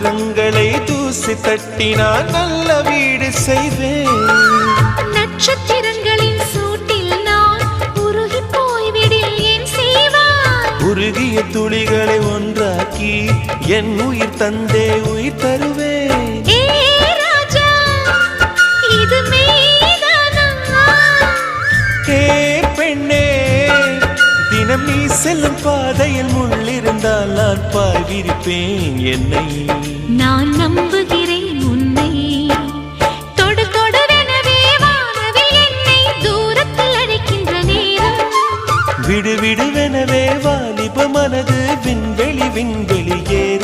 நட்சத்திரங்களை தூசி தட்டினால் நல்ல வீடு செய்வேன். நட்சத்திரங்களின் சூட்டில் நான் உருகி போய்விடில் ஏன் செய்வாய்? உருகிய துளிகளை ஒன்றாக்கி என் உயிர் தந்தே உயிர் தருவேன். ஏ ராஜா, இது மெய்தானா? ஏ பெண்ணே, தினம் நீ செல்லும் பாதையில் முள்ளிருந்தால் நான் பாய் விரிப்பேன் என்னை. நான் நம்புகிறேன் உன்னை. தொடு தொடுவெனவே வானவில் என்னை தூரத்தில் அழைக்கின்ற நேரம். விடு விடுவெனவே வாலிப மனது விண்வெளி விண்வெளி ஏறும்.